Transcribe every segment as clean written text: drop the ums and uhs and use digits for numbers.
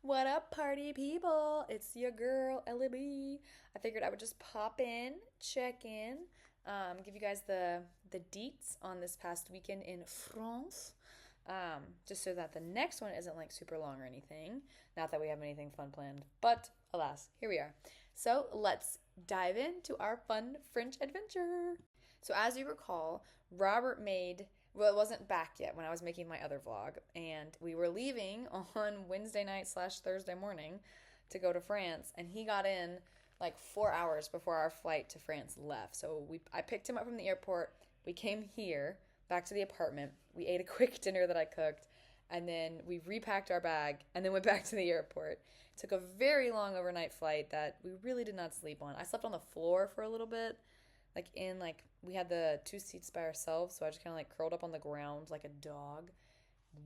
What up, party people? It's your girl, Ellie B. I figured I would just pop in, check in, give you guys the deets on this past weekend in France, just so that the next one isn't like super long or anything. Not that we have anything fun planned, but alas, here we are. So let's dive into our fun French adventure. So as you recall, Robert made well, it wasn't back yet when I was making my other vlog, and we were leaving on Wednesday night slash Thursday morning to go to France, and he got in like 4 hours before our flight to France left. So I picked him up from the airport. We came here back to the apartment. We ate a quick dinner that I cooked, and then we repacked our bag and then went back to the airport. It took a very long overnight flight that we really did not sleep on. I slept on the floor for a little bit, like we had the two seats by ourselves, so I just kind of like curled up on the ground like a dog.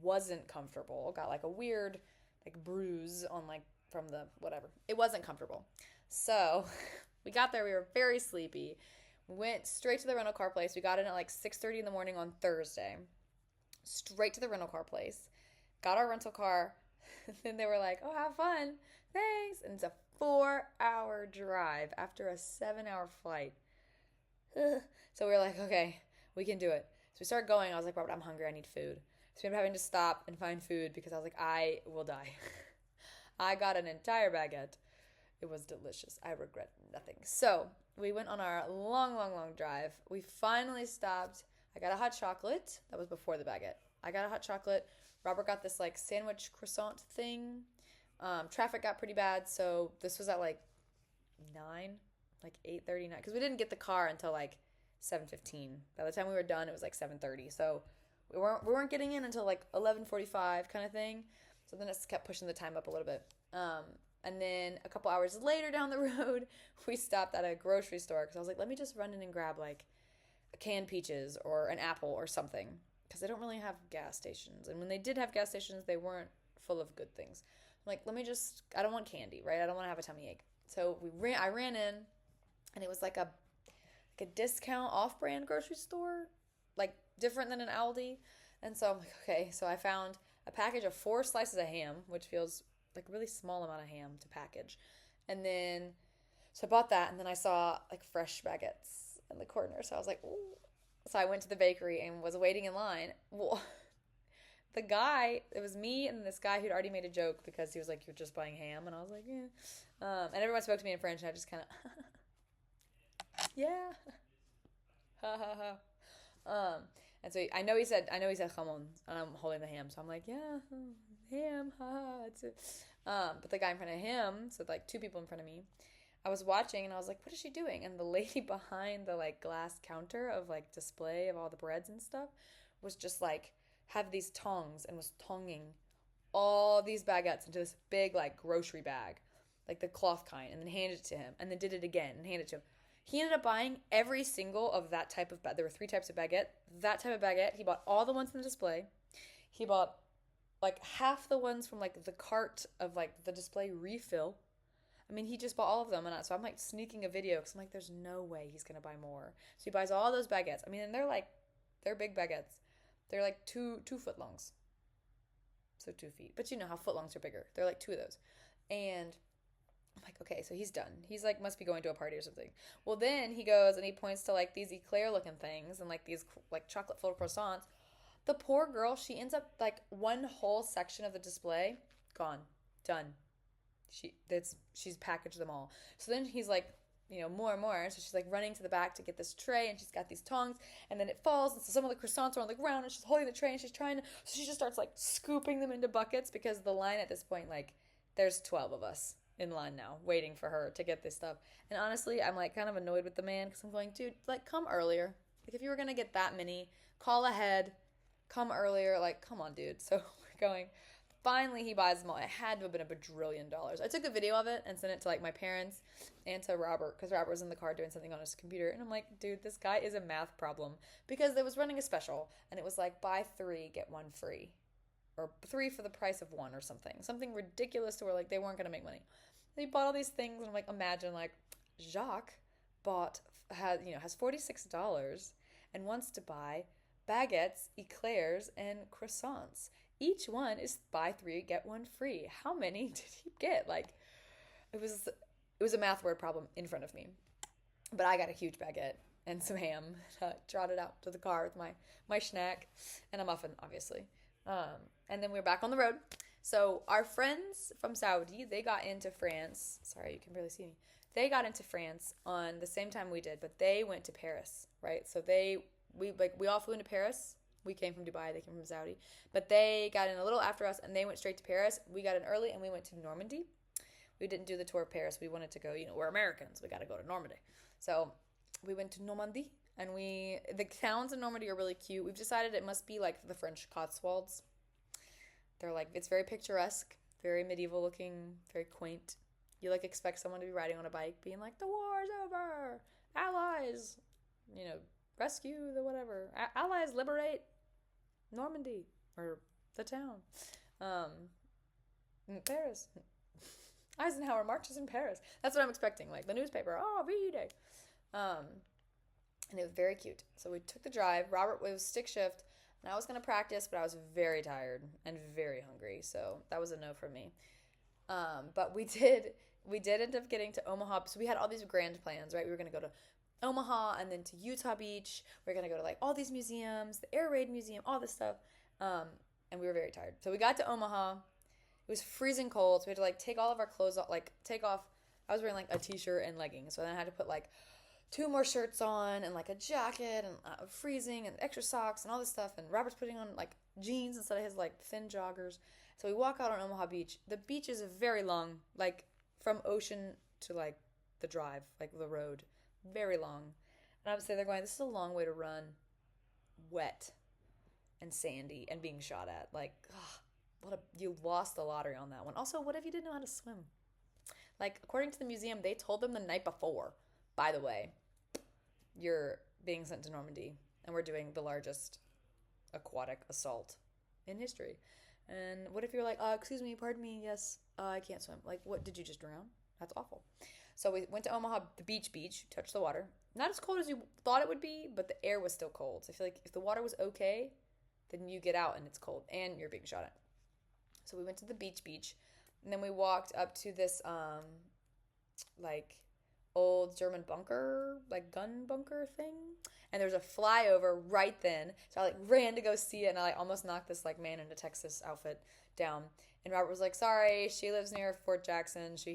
Wasn't comfortable. Got like a weird like bruise on like from the whatever. It wasn't comfortable. So we got there. We were very sleepy. We went straight to the rental car place. We got in at like 6:30 in the morning on Thursday. Straight to the rental car place. Got our rental car. Then they were like, "Oh, have fun. Thanks." And it's a 4-hour drive after a 7-hour flight. So we were like, okay, we can do it. So we started going. I was like, Robert, I'm hungry. I need food. So we ended up having to stop and find food because I was like, I will die. I got an entire baguette. It was delicious. I regret nothing. So we went on our long, long, long drive. We finally stopped. I got a hot chocolate. That was before the baguette. I got a hot chocolate. Robert got this like sandwich croissant thing. Traffic got pretty bad, so this was at like 9, like 8:39, because we didn't get the car until like 7:15. By the time we were done, it was like 7:30. So we weren't getting in until like 11:45 kind of thing. So then it kept pushing the time up a little bit. And then a couple hours later down the road, we stopped at a grocery store because I was like, let me just run in and grab like a canned peaches or an apple or something because they don't really have gas stations. And when they did have gas stations, they weren't full of good things. I'm like, I don't want candy, right? I don't want to have a tummy ache. So I ran in, and it was like a discount off-brand grocery store, like different than an Aldi. And so I'm like, okay. So I found a package of 4 slices of ham, which feels like a really small amount of ham to package. And then, so I bought that, and then I saw like fresh baguettes in the corner. So I was like, ooh. So I went to the bakery and was waiting in line. Well, it was me and this guy who'd already made a joke because he was like, "You're just buying ham," and I was like, "Yeah." And everyone spoke to me in French, and I just kind of, yeah, ha ha ha. And so I know he said jamon, and I'm holding the ham, so I'm like, yeah, ham, ha ha. It's it. But the guy in front of him, so like two people in front of me, I was watching, and I was like, what is she doing? And the lady behind the like glass counter of like display of all the breads and stuff was just like had these tongs and was tonging all these baguettes into this big like grocery bag, like the cloth kind, and then handed it to him, and then did it again and handed it to him. He ended up buying every single of that type of there were 3 types of baguette. That type of baguette, he bought all the ones in the display. He bought like half the ones from like the cart of like the display refill. I mean, he just bought all of them, and so I'm like sneaking a video because I'm like, there's no way he's gonna buy more. So he buys all those baguettes. I mean, and they're big baguettes. They're like 2 foot longs, so 2 feet. But you know how footlongs are bigger. They're like two of those, and I'm like, okay, so he's done. He's like, must be going to a party or something. Well, then he goes and he points to like these eclair looking things and like these like chocolate filled croissants. The poor girl, she ends up like one whole section of the display gone, done. She's packaged them all. So then he's like, more and more. So she's like running to the back to get this tray, and she's got these tongs, and then it falls, and so some of the croissants are on the ground, and she's holding the tray, and she's trying to. So she just starts like scooping them into buckets because the line at this point, like, there's 12 of us in line now waiting for her to get this stuff. And honestly, I'm like kind of annoyed with the man because I'm going, dude, like, come earlier. Like, if you were gonna get that many, call ahead, come earlier. Like, come on, dude. So we're going. Finally, he buys them all. It had to have been a bajillion dollars. I took a video of it and sent it to like my parents and to Robert because Robert was in the car doing something on his computer. And I'm like, dude, this guy is a math problem because they was running a special and it was like buy 3, get 1 free, or 3 for the price of 1 or something ridiculous to where like they weren't gonna make money. They bought all these things, and I'm like, imagine like Jacques has $46 and wants to buy baguettes, eclairs, and croissants. Each one is buy three, get one free. How many did he get? Like, it was it was a math word problem in front of me. But I got a huge baguette and some ham. Trotted out to the car with my snack and a muffin, obviously. And then we were back on the road. So our friends from Saudi, they got into France. Sorry, you can barely see me. They got into France on the same time we did, but they went to Paris, right? So we all flew into Paris. We came from Dubai, they came from Saudi. But they got in a little after us and they went straight to Paris. We got in early and we went to Normandy. We didn't do the tour of Paris. We wanted to go, we're Americans. We got to go to Normandy. So we went to Normandy and the towns in Normandy are really cute. We've decided it must be like the French Cotswolds. They're like, it's very picturesque, very medieval looking, very quaint. You like expect someone to be riding on a bike being like, the war's over, allies, rescue the whatever, allies liberate Normandy or the town. Paris. Eisenhower marches in Paris. That's what I'm expecting. Like the newspaper. Oh, V-Day. And it was very cute. So we took the drive. Robert was stick shift, and I was going to practice, but I was very tired and very hungry. So that was a no for me. But we did end up getting to Omaha. So we had all these grand plans, right? We were going to go to Omaha and then to Utah Beach. We were going to go to like all these museums, the Air Raid Museum, all this stuff. And we were very tired. So we got to Omaha. It was freezing cold, so we had to like take all of our clothes off, like take off. I was wearing like a t-shirt and leggings, so then I had to put like 2 more shirts on and like a jacket and freezing and extra socks and all this stuff. And Robert's putting on like jeans instead of his like thin joggers. So we walk out on Omaha Beach. The beach is very long, like from ocean to like the drive, like the road, very long. And I would say they're going, this is a long way to run, wet and sandy and being shot at. Like, you lost the lottery on that one. Also, what if you didn't know how to swim? Like, according to the museum, they told them the night before, by the way, you're being sent to Normandy, and we're doing the largest aquatic assault in history. And what if you're like, excuse me, pardon me, yes, I can't swim. Like, what, did you just drown? That's awful. So we went to Omaha, the beach, touched the water. Not as cold as you thought it would be, but the air was still cold. So I feel like if the water was okay, then you get out and it's cold, and you're being shot at. So we went to the beach, and then we walked up to this, like, old German bunker, like, gun bunker thing, and there was a flyover right then, so I, like, ran to go see it, and I, like, almost knocked this, like, man in a Texas outfit down, and Robert was like, sorry, she lives near Fort Jackson, she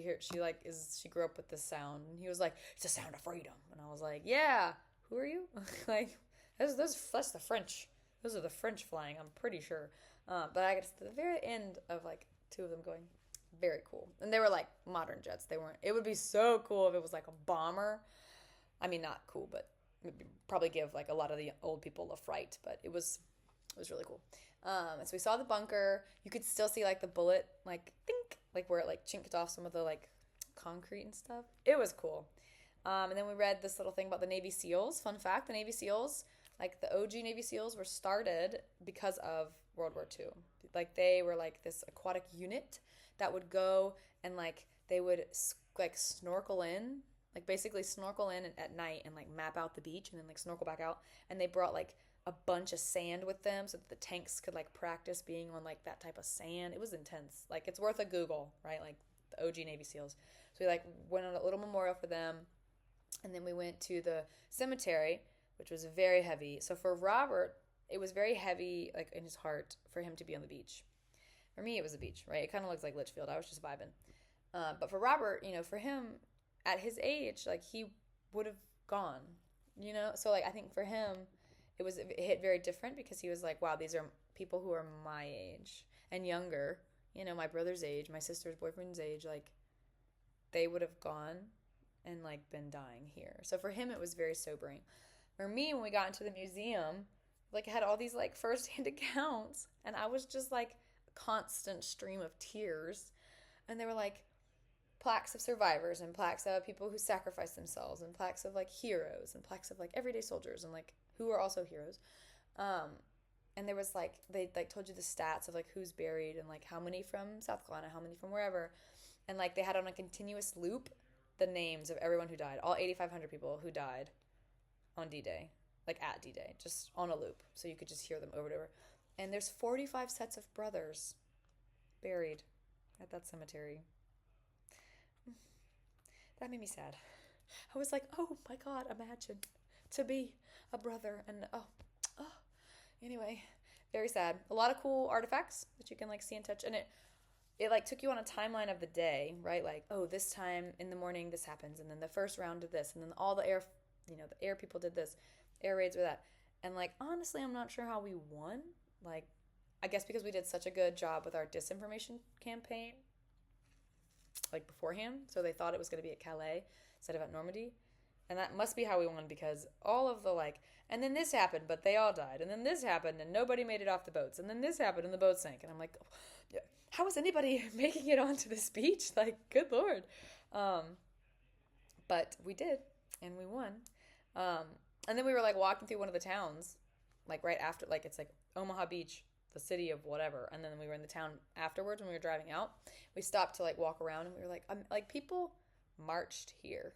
grew up with this sound, and he was like, it's a sound of freedom, and I was like, yeah, who are you? Like, that's the French, those are the French flying, I'm pretty sure. But I got to the very end of like 2 of them going, very cool. And they were like modern jets. They weren't, it would be so cool if it was like a bomber. I mean, not cool, but it would probably give like a lot of the old people a fright, but it was really cool. And so we saw the bunker. You could still see like the bullet, like think, like where it like chinked off some of the like concrete and stuff. It was cool. And then we read this little thing about the Navy SEALs. Fun fact, the Navy SEALs, like the OG Navy SEALs were started because of World War II. Like they were like this aquatic unit that would go and like they would like snorkel in, like basically snorkel in at night and like map out the beach and then like snorkel back out. And they brought like a bunch of sand with them so that the tanks could like practice being on like that type of sand. It was intense. Like it's worth a Google, right? Like the OG Navy SEALs. So we like went on a little memorial for them. And then we went to the cemetery, which was very heavy. So for Robert, it was very heavy, like in his heart, for him to be on the beach. For me, it was a beach, right? It kind of looks like Litchfield. I was just vibing. But for Robert, for him, at his age, like he would have gone, So like I think for him, it hit very different because he was like, wow, these are people who are my age and younger, my brother's age, my sister's boyfriend's age, like they would have gone and like been dying here. So for him, it was very sobering. For me, when we got into the museum, like I had all these like firsthand accounts, and I was just like a constant stream of tears. And they were like plaques of survivors and plaques of people who sacrificed themselves and plaques of like heroes and plaques of like everyday soldiers and like who are also heroes. And there was like they like told you the stats of like who's buried and like how many from South Carolina, how many from wherever, and like they had on a continuous loop the names of everyone who died, all 8,500 people who died on D-Day, like at D-Day, just on a loop, so you could just hear them over and over. And there's 45 sets of brothers buried at that cemetery. That made me sad. I was like, oh my God, imagine to be a brother. And oh, anyway, very sad. A lot of cool artifacts that you can like see and touch. And it like took you on a timeline of the day, right? Like, oh, this time in the morning this happens, and then the first round did this, and then all the air, the air people did this, air raids were that. And like honestly, I'm not sure how we won. Like, I guess because we did such a good job with our disinformation campaign, like beforehand, so they thought it was going to be at Calais instead of at Normandy. And that must be how we won, because all of the like, and then this happened, but they all died, and then this happened, and nobody made it off the boats, and then this happened, and the boat sank, and I'm like, how is anybody making it onto this beach? Like, good lord. Um, but we did, and we won. Um, and then we were like walking through one of the towns, like right after, like it's like Omaha Beach, the city of whatever. And then we were in the town afterwards when we were driving out. We stopped to like walk around, and we were like people marched here.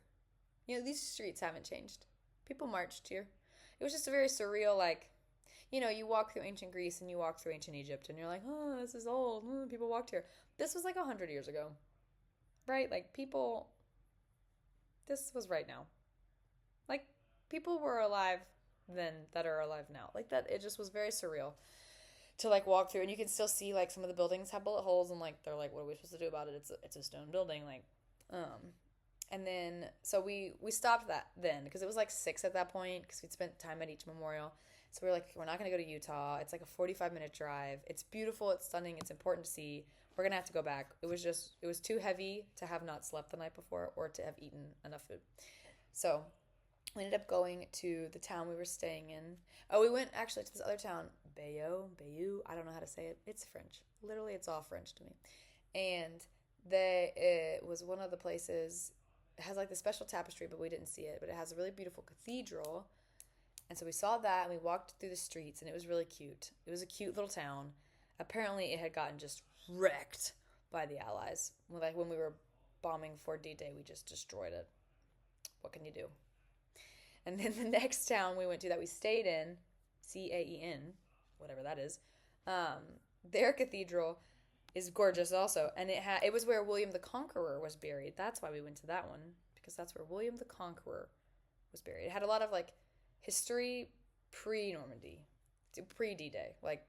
These streets haven't changed. People marched here. It was just a very surreal, like, you walk through ancient Greece and you walk through ancient Egypt, and you're like, oh, this is old. People walked here. This was like 100 years ago, right? Like, this was right now. Like, people were alive then that are alive now. Like, that, it just was very surreal to, like, walk through. And you can still see, like, some of the buildings have bullet holes, and, like, they're like, what are we supposed to do about it? It's a stone building. Like, and then, so we stopped that then, because it was like 6 at that point, because we'd spent time at each memorial. So we were like, we're not going to go to Utah. It's like a 45-minute drive. It's beautiful. It's stunning. It's important to see. We're going to have to go back. It was too heavy to have not slept the night before or to have eaten enough food. So we ended up going to the town we were staying in. Oh, we went actually to this other town, Bayeux. I don't know how to say it. It's French. Literally, it's all French to me. And it was one of the places. It has like the special tapestry, but we didn't see it. But it has a really beautiful cathedral. And so we saw that, and we walked through the streets, and it was really cute. It was a cute little town. Apparently, it had gotten just wrecked by the Allies. Like when we were bombing for D-Day, we just destroyed it. What can you do? And then the next town we went to that we stayed in, Caen, whatever that is, their cathedral is gorgeous also. And it was where William the Conqueror was buried. That's why we went to that one, because that's where William the Conqueror was buried. It had a lot of like history pre-Normandy, pre-D-Day, like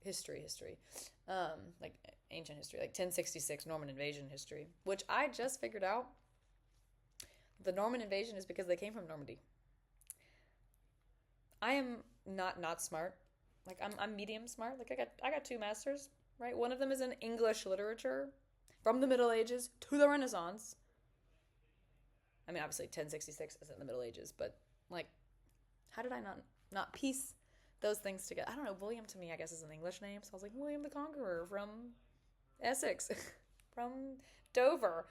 history, like ancient history, like 1066 Norman invasion history, which I just figured out. The Norman invasion is because they came from Normandy. I am not smart. Like I'm medium smart. Like I got 2 masters, right? One of them is in English literature from the Middle Ages to the Renaissance. I mean, obviously 1066 isn't the Middle Ages, but like, how did I not piece those things together? I don't know. William to me, I guess, is an English name. So I was like, William the Conqueror from Essex, from Dover.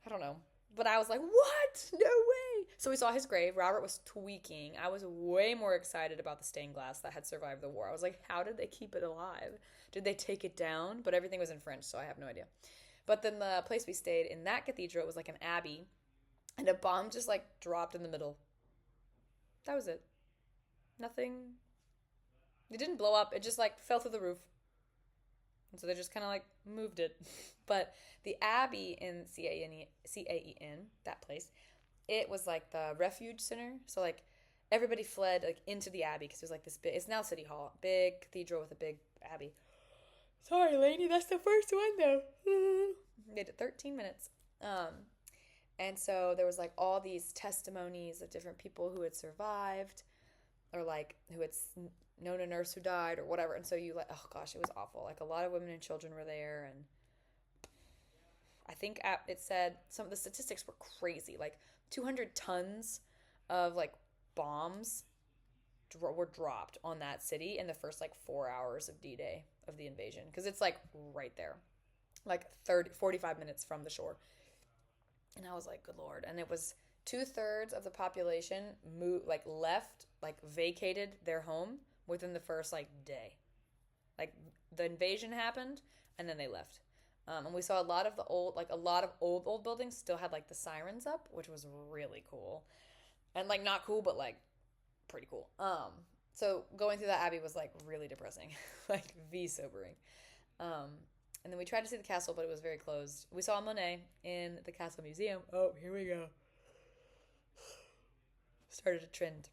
I don't know. But I was like, what? No way. So we saw his grave. Robert was tweaking. I was way more excited about the stained glass that had survived the war. I was like, how did they keep it alive? Did they take it down? But everything was in French, so I have no idea. But then the place we stayed in, that cathedral, it was like an abbey, and a bomb just like dropped in the middle. That was it. Nothing. It didn't blow up. It just like fell through the roof. And so they just kind of like moved it. But the abbey in Caen, that place, it was like the refuge center. So like everybody fled like into the abbey because it was like this big, it's now City Hall, big cathedral with a big abbey. Sorry, lady, that's the first one though. Made it 13 minutes. And so there was like all these testimonies of different people who had survived, or like who had known a nurse who died or whatever. And so you like, oh gosh, it was awful. Like a lot of women and children were there. And I think it said some of the statistics were crazy. Like 200 tons of like bombs were dropped on that city in the first like 4 hours of D-Day, of the invasion. Because it's like right there, like 45 minutes from the shore. And I was like, good Lord. And it was 2/3 of the population vacated their home within the first like day. Like the invasion happened and then they left. And we saw a lot of old buildings still had like the sirens up, which was really cool. And like not cool, but like pretty cool. So going through that abbey was like really depressing, like V sobering. Um, and then we tried to see the castle, but it was very closed. We saw Monet in the Castle Museum. Oh, here we go. Started a trend.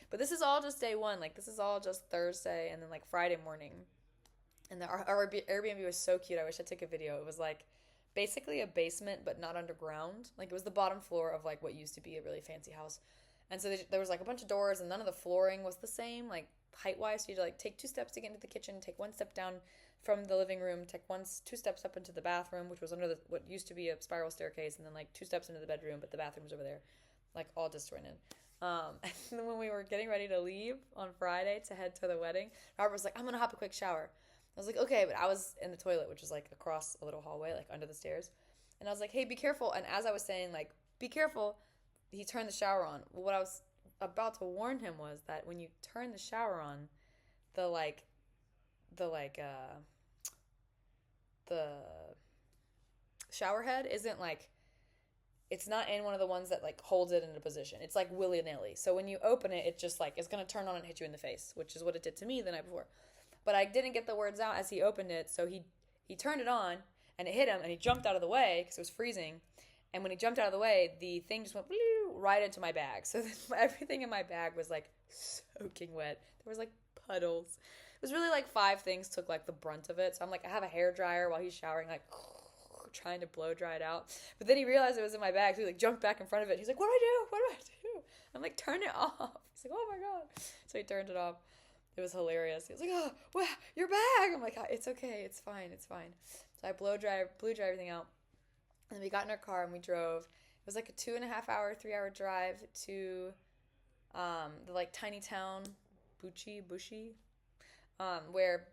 But this is all just day one. Like, this is all just Thursday and then like Friday morning. And our Airbnb was so cute. I wish I took a video. It was like basically a basement, but not underground. Like, it was the bottom floor of like what used to be a really fancy house. And so there was like a bunch of doors, and none of the flooring was the same, like height wise. So you had to like take 2 steps to get into the kitchen, take 1 step down from the living room, take 2 steps up into the bathroom, which was under what used to be a spiral staircase, and then like 2 steps into the bedroom, but the bathroom's over there, like all disjointed. And then when we were getting ready to leave on Friday to head to the wedding, Robert was like, "I'm gonna hop a quick shower." I was like, "Okay," but I was in the toilet, which was like across a little hallway, like under the stairs, and I was like, "Hey, be careful!" And as I was saying, like, "Be careful," he turned the shower on. Well, what I was about to warn him was that when you turn the shower on, the like, the like, the shower head isn't like, it's not in one of the ones that like holds it in a position. It's like willy nilly. So when you open it, it just like is gonna turn on and hit you in the face, which is what it did to me the night before. But I didn't get the words out as he opened it, so he turned it on and it hit him, and he jumped out of the way because it was freezing. And when he jumped out of the way, the thing just went right into my bag. So everything in my bag was like soaking wet. There was like puddles. It was really like 5 things took like the brunt of it. So I'm like, I have a hair dryer while he's showering, like trying to blow dry it out. But then he realized it was in my bag, so he like jumped back in front of it. He's like, "What do I do? What do I do?" I'm like, "Turn it off." He's like, "Oh my god!" So he turned it off. It was hilarious. He was like, "Oh, well, your bag." I'm like, "It's okay. It's fine. It's fine." So I blew dry everything out. And then we got in our car and we drove. It was like a 2.5 hour, 3 hour drive to the like tiny town, Bushi, where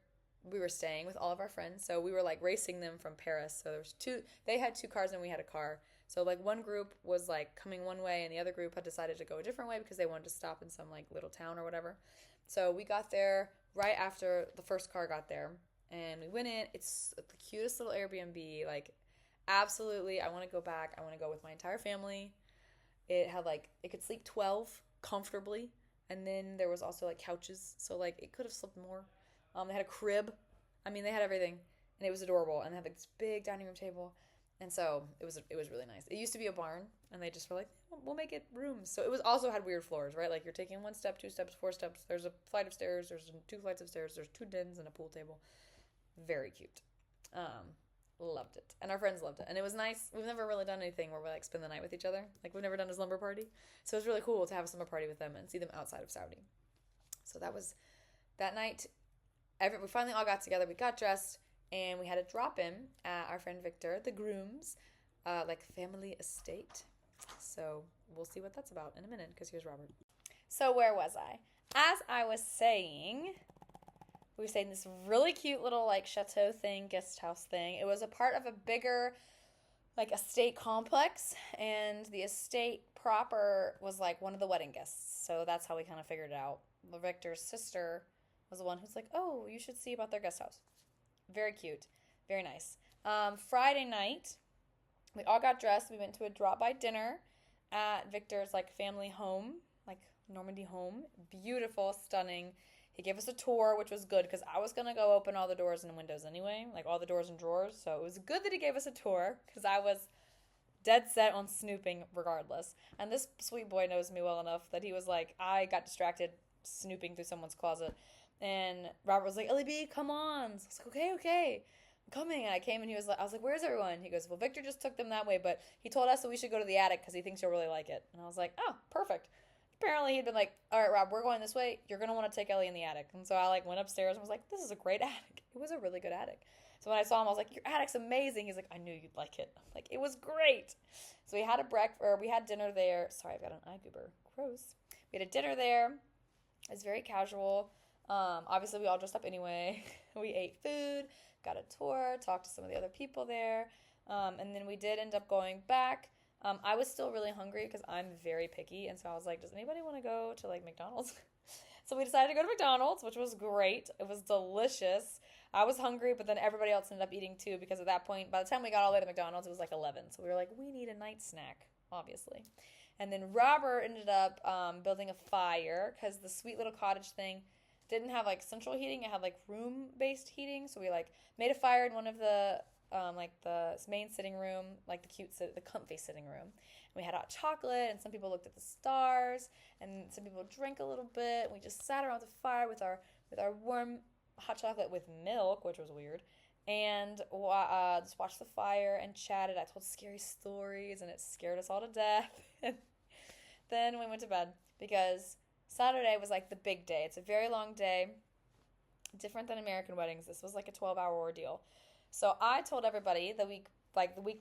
we were staying with all of our friends. So we were like racing them from Paris. So there was they had 2 cars and we had a car. So like one group was like coming one way and the other group had decided to go a different way because they wanted to stop in some like little town or whatever. So we got there right after the first car got there and we went in. It's the cutest little Airbnb. Like, absolutely, I want to go back. I want to go with my entire family. It had like, it could sleep 12 comfortably. And then there was also like couches. So like it could have slept more. They had a crib. I mean, they had everything, and it was adorable. And they had like this big dining room table, and so it was really nice. It used to be a barn, and they just were like, we'll make it rooms. So it was also had weird floors, right? Like you're taking 1 step, 2 steps, 4 steps. There's a flight of stairs. There's 2 flights of stairs. There's 2 dens and a pool table. Very cute. Loved it, and our friends loved it, and it was nice. We've never really done anything where we like spend the night with each other. Like we've never done a slumber party, so it was really cool to have a slumber party with them and see them outside of Saudi. So that was that night. We finally all got together. We got dressed, and we had a drop-in at our friend Victor, the groom's, like family estate. So we'll see what that's about in a minute, because here's Robert. So where was I? As I was saying, we were staying in this really cute little like chateau thing, guest house thing. It was a part of a bigger like estate complex, and the estate proper was like one of the wedding guests. So that's how we kind of figured it out. Victor's sister was the one who's like, "Oh, you should see about their guest house." Very cute. Very nice. Friday night, we all got dressed. We went to a drop-by dinner at Victor's like family home, like Normandy home. Beautiful, stunning. He gave us a tour, which was good because I was going to go open all the doors and windows anyway, like all the doors and drawers. So it was good that he gave us a tour because I was dead set on snooping regardless. And this sweet boy knows me well enough that he was like, I got distracted snooping through someone's closet. And Robert was like, "Ellie B, come on." So I was like, okay, I'm coming. And I came and I was like, "Where's everyone?" He goes, "Well, Victor just took them that way, but he told us that we should go to the attic because he thinks you'll really like it." And I was like, "Oh, perfect." Apparently he'd been like, "All right, Rob, we're going this way. You're going to want to take Ellie in the attic." And so I like went upstairs and was like, "This is a great attic." It was a really good attic. So when I saw him, I was like, "Your attic's amazing." He's like, "I knew you'd like it." Like, it was great. So we had we had dinner there. Sorry, I've got an eye goober. Gross. We had a dinner there. It was very casual. Obviously, we all dressed up anyway. We ate food, got a tour, talked to some of the other people there, and then we did end up going back. I was still really hungry because I'm very picky, and so I was like, "Does anybody want to go to like McDonald's?" So we decided to go to McDonald's, which was great. It was delicious. I was hungry, but then everybody else ended up eating too because at that point, by the time we got all the way to McDonald's, it was like 11. So we were like, we need a night snack, obviously. And then Robert ended up building a fire because the sweet little cottage thing didn't have like central heating. It had like room-based heating. So we like made a fire in one of the like the main sitting room, like the comfy sitting room. And we had hot chocolate, and some people looked at the stars, and some people drank a little bit. And we just sat around the fire with our warm hot chocolate with milk, which was weird, and just watched the fire and chatted. I told scary stories, and it scared us all to death. Then we went to bed because Saturday was like the big day. It's a very long day, different than American weddings. This was like a 12-hour ordeal. So I told everybody the week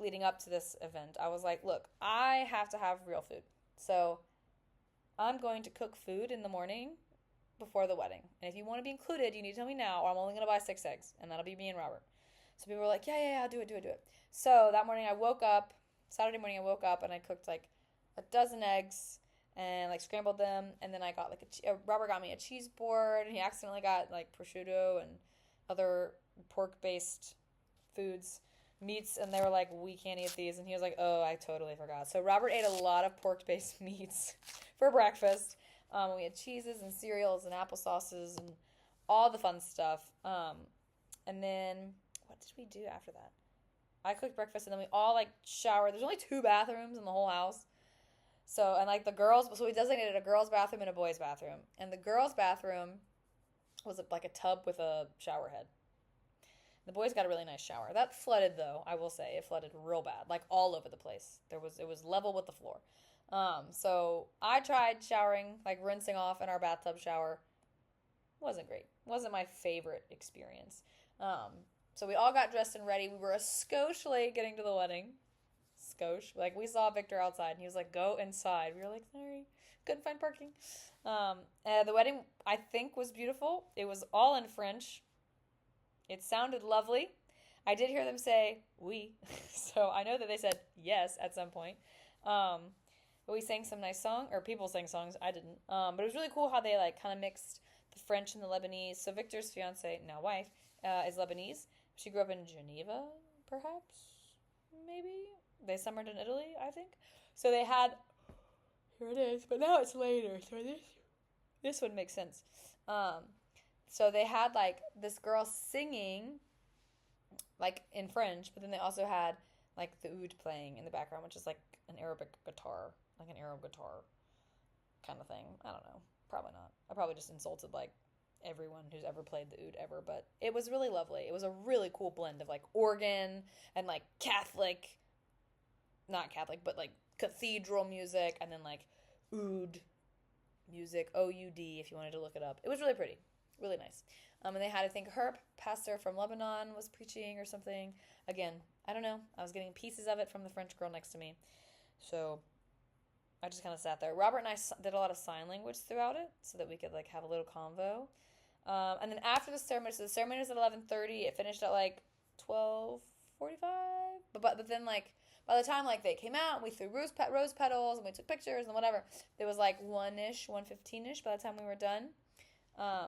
leading up to this event, I was like, look, I have to have real food. So I'm going to cook food in the morning before the wedding. And if you want to be included, you need to tell me now, or I'm only going to buy 6 eggs, and that'll be me and Robert. So people were like, yeah, I'll do it. So that morning Saturday morning I woke up and I cooked like a dozen eggs and like scrambled them, and then I got like Robert got me a cheese board, and he accidentally got like prosciutto and other pork-based meats, and they were like, we can't eat these, and he was like, oh, I totally forgot. So Robert ate a lot of pork-based meats for breakfast. We had cheeses and cereals and applesauces and all the fun stuff. And then what did we do after that? I cooked breakfast, and then we all like showered. There's only 2 bathrooms in the whole house. So, and like so we designated a girls' bathroom and a boys' bathroom. And the girls' bathroom was like a tub with a shower head. The boys got a really nice shower. That flooded though, I will say. It flooded real bad, like all over the place. It was level with the floor. So I tried showering, like rinsing off in our bathtub shower. Wasn't great. Wasn't my favorite experience. So we all got dressed and ready. We were a skosh late getting to the wedding. Skosh. Like we saw Victor outside and he was like, go inside. We were like, sorry, couldn't find parking. And the wedding, I think, was beautiful. It was all in French. It sounded lovely. I did hear them say, oui. So I know that they said yes at some point. But we sang some nice songs, or people sang songs. I didn't. But it was really cool how they like kind of mixed the French and the Lebanese. So Victor's fiance, now wife, is Lebanese. She grew up in Geneva, perhaps, maybe. They summered in Italy, I think. So they had, here it is, but now it's later. So this would make sense. So they had like this girl singing like in French, but then they also had like the oud playing in the background, which is like an Arabic guitar, like an Arab guitar kind of thing. I don't know. Probably not. I probably just insulted like everyone who's ever played the oud ever, but it was really lovely. It was a really cool blend of like organ and like not Catholic, but like cathedral music, and then like oud music, O-U-D, if you wanted to look it up. It was really pretty, really nice. And they had, I think, her pastor from Lebanon was preaching or something. Again, I don't know. I was getting pieces of it from the French girl next to me. So I just kind of sat there. Robert and I did a lot of sign language throughout it so that we could like have a little convo. And then after the ceremony, so the ceremony was at 11:30. It finished at like 12:45. But then like by the time like they came out and we threw rose petals and we took pictures and whatever, there was like 1:15ish by the time we were done.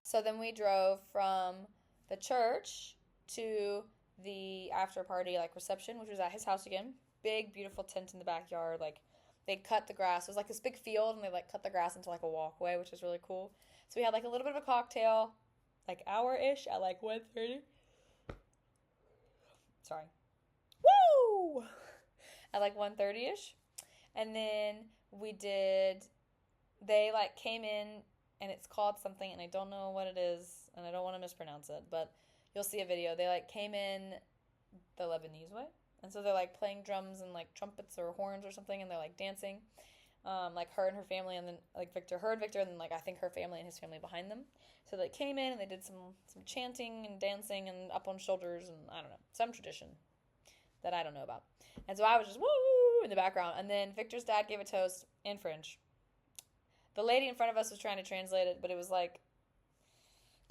So then we drove from the church to the after party like reception, which was at his house again. Big beautiful tent in the backyard. Like they cut the grass. It was like this big field, and they like cut the grass into like a walkway, which was really cool. So we had like a little bit of a cocktail, like hour-ish at like 1:30. Sorry. Woo! At like 1:30ish. And then they like came in, and it's called something, and I don't know what it is, and I don't want to mispronounce it, but you'll see a video. They like came in the Lebanese way. And so they're like playing drums and like trumpets or horns or something, and they're like dancing. Like her and her family, and then like Victor, and then like I think her family and his family behind them. So they came in and they did some chanting and dancing and up on shoulders, and I don't know, some tradition that I don't know about. And so I was just woo in the background. And then Victor's dad gave a toast in French. The lady in front of us was trying to translate it, but it was like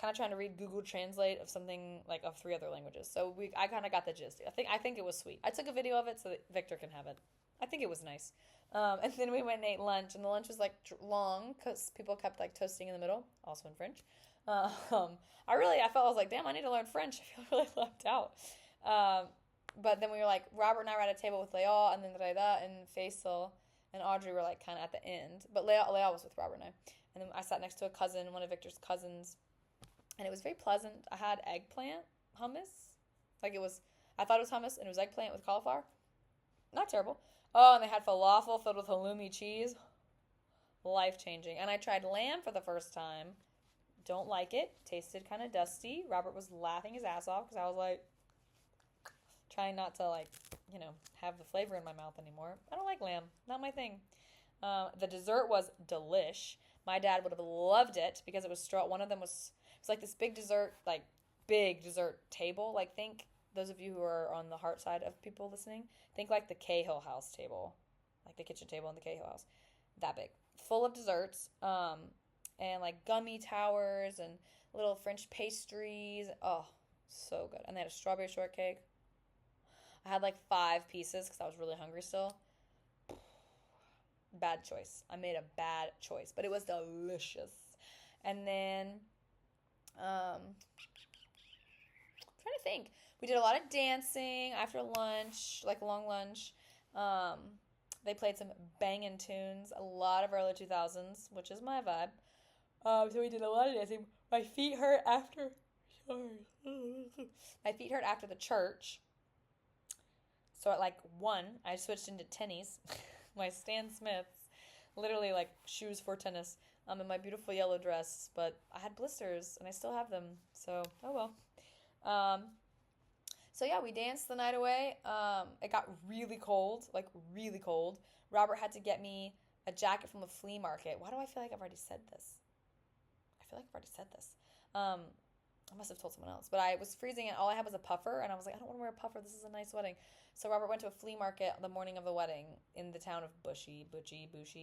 kind of trying to read Google Translate of something like of 3 other languages. So I kind of got the gist. I think it was sweet. I took a video of it so that Victor can have it. I think it was nice. And then we went and ate lunch, and the lunch was like long because people kept like toasting in the middle, also in French. I was like, damn, I need to learn French. I feel really left out. But then we were like, Robert and I were at a table with Leal and then Reda and Faisal, and Audrey were like kind of at the end. But Leia was with Robert and I. And then I sat next to a cousin, one of Victor's cousins, and it was very pleasant. I had eggplant hummus. Like it was, I thought it was hummus, and it was eggplant with cauliflower. Not terrible. Oh, and they had falafel filled with halloumi cheese. Life changing. And I tried lamb for the first time. Don't like it. Tasted kind of dusty. Robert was laughing his ass off because I was like trying not to have the flavor in my mouth anymore. I don't like lamb. Not my thing. The dessert was delish. My dad would have loved it because it was one of them was like this big dessert table. Like think those of you who are on the heart side of people listening, think like the Cahill House table, like the kitchen table in the Cahill House, that big, full of desserts, and like gummy towers and little French pastries. Oh, so good. And they had a strawberry shortcake. I had like 5 pieces because I was really hungry still. Bad choice. I made a bad choice, but it was delicious. And then, I'm trying to think. We did a lot of dancing after lunch, like long lunch. They played some banging tunes, a lot of early 2000s, which is my vibe. So we did a lot of dancing. My feet hurt after. My feet hurt after the church. So at like 1, I switched into tennies. My Stan Smiths, literally like shoes for tennis, in my beautiful yellow dress. But I had blisters, and I still have them. So, oh well. So yeah, we danced the night away. It got really cold, like really cold. Robert had to get me a jacket from a flea market. Why do I feel like I've already said this? I feel like I've already said this. I must have told someone else. But I was freezing, and all I had was a puffer, and I was like, I don't want to wear a puffer. This is a nice wedding. So Robert went to a flea market the morning of the wedding in the town of Bushy,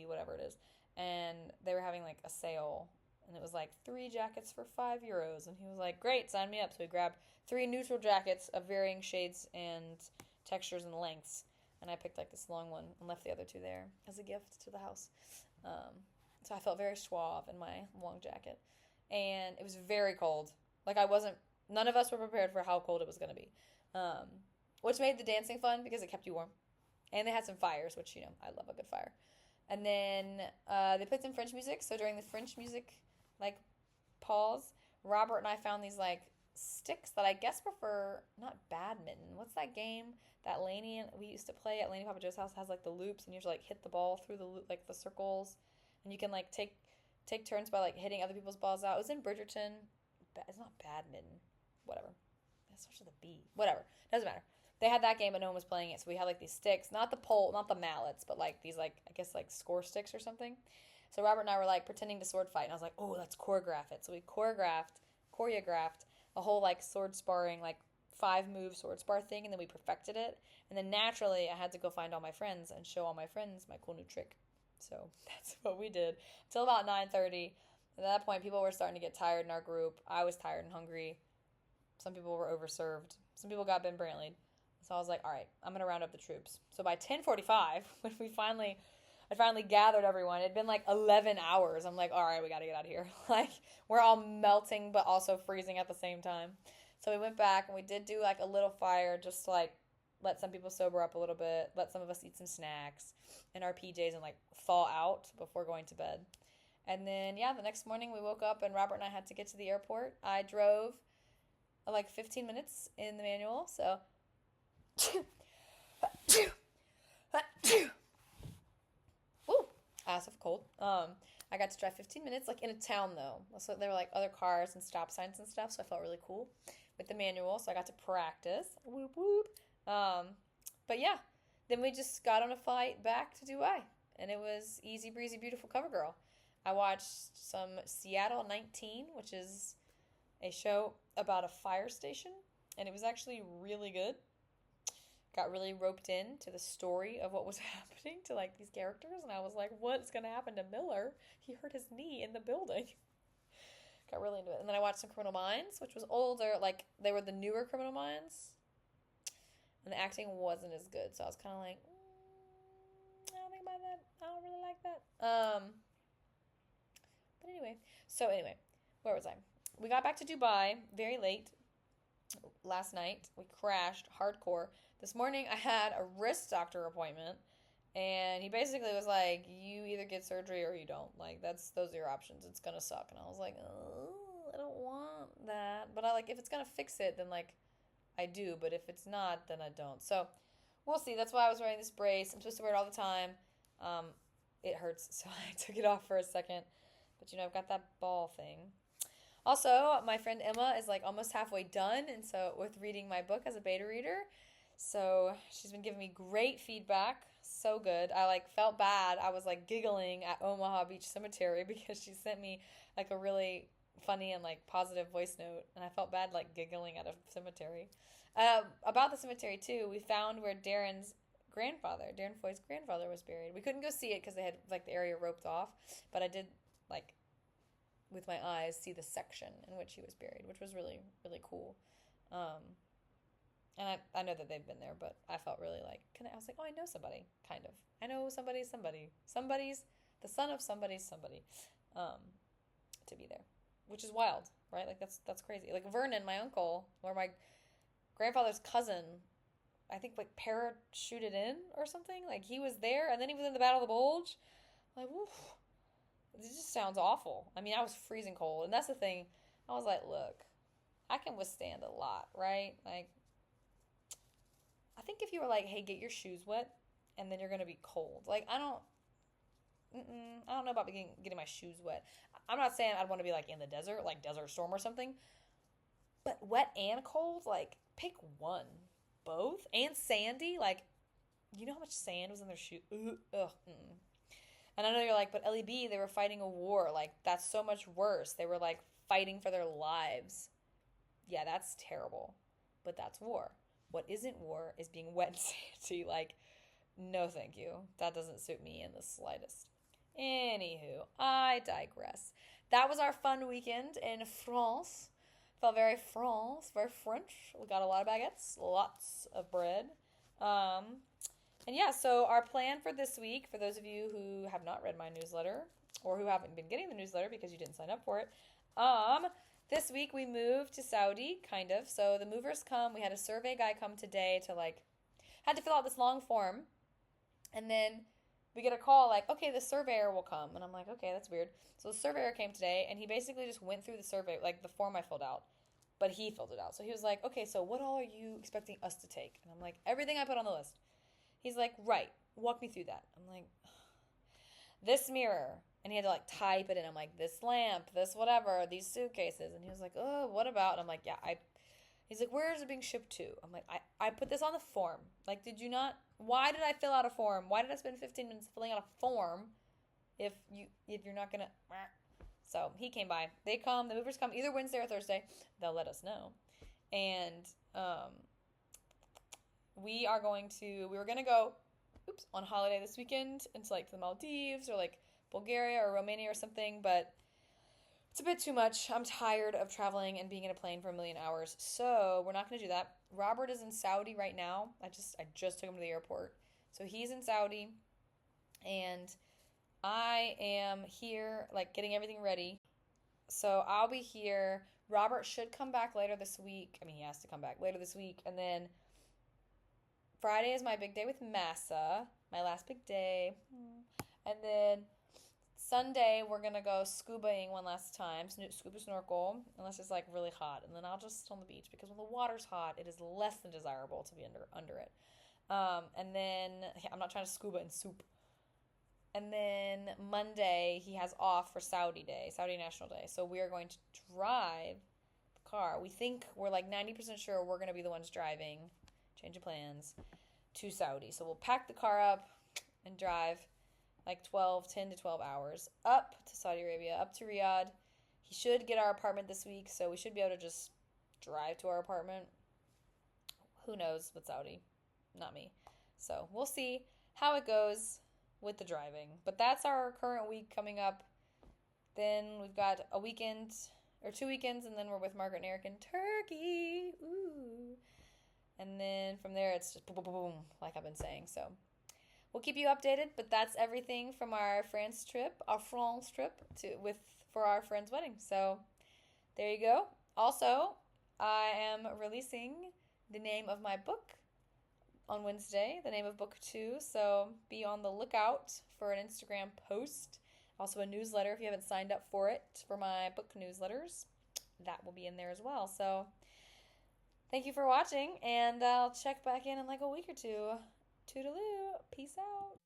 whatever it is. And they were having like a sale, and it was like 3 jackets for €5. And he was like, great, sign me up. So we grabbed 3 neutral jackets of varying shades and textures and lengths. And I picked like this long one and left the other 2 there as a gift to the house. So I felt very suave in my long jacket. And it was very cold. Like none of us were prepared for how cold it was going to be. Which made the dancing fun because it kept you warm. And they had some fires, which, I love a good fire. And then they played some French music. So during the French music, like, pause, Robert and I found these, like, sticks that I guess were for, not badminton. What's that game that we used to play at Laney Papa Joe's house? Has, like, the loops, and you have to, like, hit the ball through the circles. And you can, like, take turns by, like, hitting other people's balls out. It was in Bridgerton. It's not badminton. Whatever. That starts with a B. Whatever. Doesn't matter. They had that game, but no one was playing it. So we had like these sticks, not the mallets, but like these I guess like score sticks or something. So Robert and I were like pretending to sword fight, and I was like, oh, let's choreograph it. So we choreographed a whole like sword sparring, like 5-move sword spar thing, and then we perfected it. And then naturally, I had to go find all my friends and show all my friends my cool new trick. So that's what we did until about 9:30. At that point, people were starting to get tired in our group. I was tired and hungry. Some people were overserved. Some people got Ben Brantley'd. So I was like, all right, I'm going to round up the troops. So by 10:45, when I finally gathered everyone, it'd been like 11 hours. I'm like, all right, we got to get out of here. Like, we're all melting, but also freezing at the same time. So we went back, and we did do like a little fire just to like let some people sober up a little bit, let some of us eat some snacks in our PJs and like thaw out before going to bed. And then, yeah, the next morning we woke up, and Robert and I had to get to the airport. I drove like 15 minutes in the manual, so... Ooh, ass of cold. I got to drive 15 minutes, like in a town though. So there were like other cars and stop signs and stuff, so I felt really cool with the manual. So I got to practice. Whoop whoop. But yeah, then we just got on a flight back to Dubai, and it was easy breezy, beautiful cover girl. I watched some Seattle 19, which is a show about a fire station, and it was actually really good. Got really roped in to the story of what was happening to like these characters, and I was like, what's gonna happen to Miller? He hurt his knee in the building. Got really into it. And then I watched some Criminal Minds, which was older, like they were the newer Criminal Minds, and the acting wasn't as good, so I was kind of like, I don't think about that. I don't really like that. But anyway, where was I? We got back to Dubai very late last night. We crashed hardcore. This morning I had a wrist doctor appointment, And he basically was like, you either get surgery or you don't. Like, those are your options. It's gonna suck. And I was like, oh, I don't want that. But I like, if it's gonna fix it, then like, I do. But if it's not, then I don't. So we'll see. That's why I was wearing this brace. I'm supposed to wear it all the time. Um, it hurts, so I took it off for a second. But I've got that ball thing. Also, my friend Emma is like almost halfway done, and so with reading my book as a beta reader. So she's been giving me great feedback. So good. I like felt bad. I was like giggling at Omaha Beach Cemetery because she sent me like a really funny and like positive voice note, and I felt bad like giggling at a cemetery. About the cemetery too, we found where Darren Foy's grandfather was buried. We couldn't go see it because they had like the area roped off, but I did like with my eyes see the section in which he was buried, which was really really cool. Um, and I know that they've been there, but I felt really like I was like, oh, I know somebody, kind of. I know somebody's the son of somebody, um, to be there, which is wild, right? Like that's crazy. Like Vernon, my uncle, or my grandfather's cousin, I think like parachuted in or something. Like he was there, and then he was in the Battle of the Bulge. I'm like, woof. It just sounds awful. I mean, I was freezing cold, and that's the thing. I was like, look, I can withstand a lot, right? Like, I think if you were like, hey, get your shoes wet, and then you're gonna be cold. Like, I don't know about getting my shoes wet. I'm not saying I'd want to be like in the desert, like Desert Storm or something, but wet and cold, like, pick one. Both? And sandy? Like, you know how much sand was in their shoe? Ugh. Mm-mm. And I know you're like, but LEB, they were fighting a war. Like, that's so much worse. They were like fighting for their lives. Yeah, that's terrible. But that's war. What isn't war is being wet and sandy. Like, no thank you. That doesn't suit me in the slightest. Anywho, I digress. That was our fun weekend in France. Felt very France, very French. We got a lot of baguettes, lots of bread. Um, and yeah, so our plan for this week, for those of you who have not read my newsletter or who haven't been getting the newsletter because you didn't sign up for it, this week we moved to Saudi, kind of. So the movers come. We had a survey guy come today to had to fill out this long form. And then we get a call like, okay, the surveyor will come. And I'm like, okay, that's weird. So the surveyor came today, and he basically just went through the survey, like the form I filled out, but he filled it out. So he was like, okay, so what all are you expecting us to take? And I'm like, everything I put on the list. He's like, right, walk me through that. I'm like, this mirror. And he had to type it in. I'm like, this lamp, this whatever, these suitcases. And he was like, oh, what about? And I'm like, yeah, He's like, where is it being shipped to? I'm like, I put this on the form. Like, did you not? Why did I fill out a form? Why did I spend 15 minutes filling out a form if you're not gonna? So he came by. They come. The movers come either Wednesday or Thursday. They'll let us know. And we were gonna go, on holiday this weekend into the Maldives or Bulgaria or Romania or something, but it's a bit too much. I'm tired of traveling and being in a plane for a million hours, so we're not going to do that. Robert is in Saudi right now. I just took him to the airport. So he's in Saudi, and I am here, getting everything ready. So I'll be here. Robert should come back later this week. I mean, he has to come back later this week. And then Friday is my big day with Massa, my last big day. And then Sunday, we're going to go scubaing one last time, scuba snorkel, unless it's really hot. And then I'll just sit on the beach because when the water's hot, it is less than desirable to be under it. And then, I'm not trying to scuba in soup. And then Monday, he has off for Saudi National Day. So we are going to drive the car. We think we're 90% sure we're going to be the ones driving, change of plans, to Saudi. So we'll pack the car up and drive 10 to 12 hours up to Saudi Arabia, up to Riyadh. He should get our apartment this week, so we should be able to just drive to our apartment. Who knows with Saudi? Not me. So we'll see how it goes with the driving. But that's our current week coming up. Then we've got a weekend or 2 weekends, and then we're with Margaret and Eric in Turkey. Ooh. And then from there, it's just boom, boom, boom, like I've been saying. So we'll keep you updated, but that's everything from our France trip for our friend's wedding. So there you go. Also, I am releasing the name of my book on Wednesday, the name of book 2, so be on the lookout for an Instagram post. Also a newsletter if you haven't signed up for it, for my book newsletters. That will be in there as well. So thank you for watching, and I'll check back in like a week or two. Toodaloo. Peace out.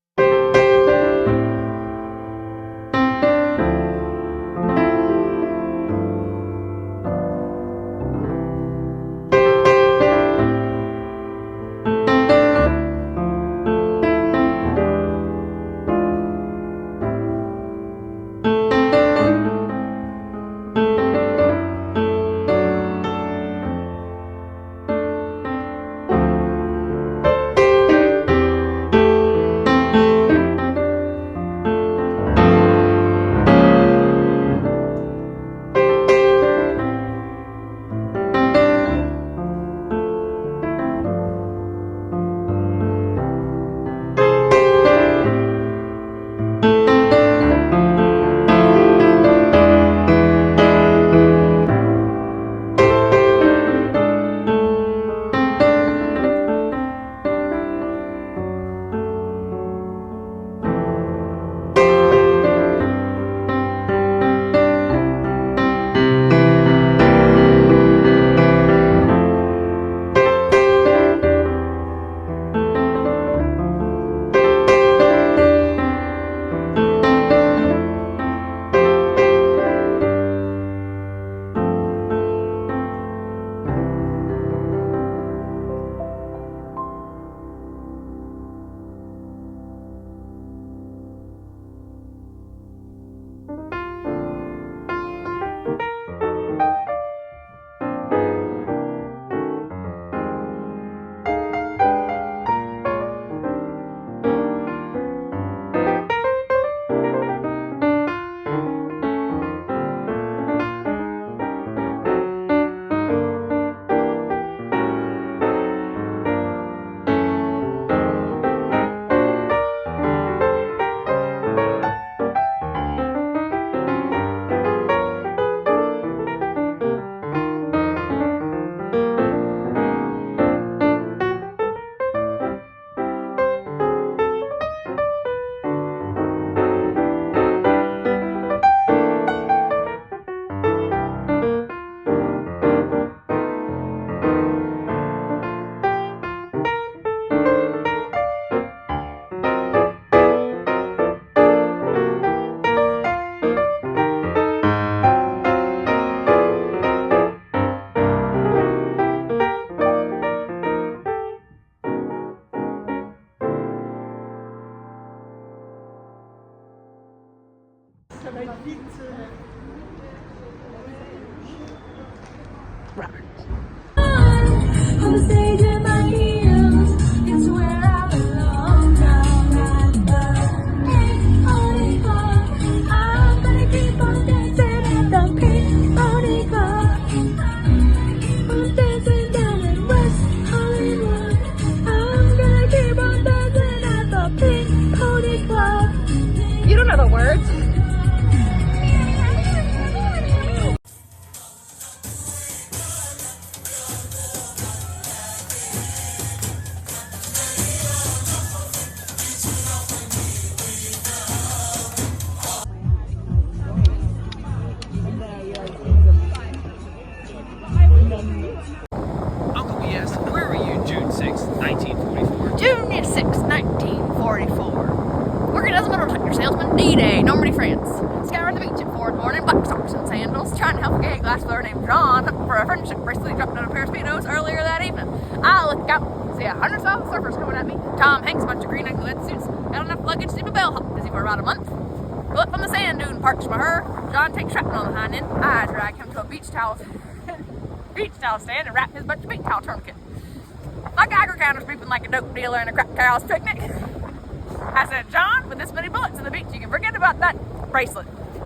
Ça va être vite. On the stage in my heels, it's where I belong down at the Pink Pony Club. I'm gonna keep on dancing at the Pink Pony Club. I'm dancing down in West Hollywood. I'm gonna keep on dancing at the Pink Pony Club. You don't know the words? Uncle BS, where were you June 6, 1944? June 6, 1944. Working as a motor tractor salesman, D-Day, Normandy, France. Scouring the beach at 4 in the morning, black socks and sandals, trying to help a gay glass blower named John for a friendship bracelet he dropped on a pair of Speedos earlier that evening. I look out, see 100,000 surfers coming at me. Tom Hanks, a bunch of green ankle wetsuits, got enough luggage to be bellhop, busy for about a month. Go up from the sand dune, parks my her. John takes shrapnel on the hind end. I drag him to a beach towel stand and wrap his bunch of beach towel tourniquet. My Geiger counter's beeping like a dope dealer in a crack cow's picnic. I said, John, with this many bullets in the beach, you can forget about that bracelet.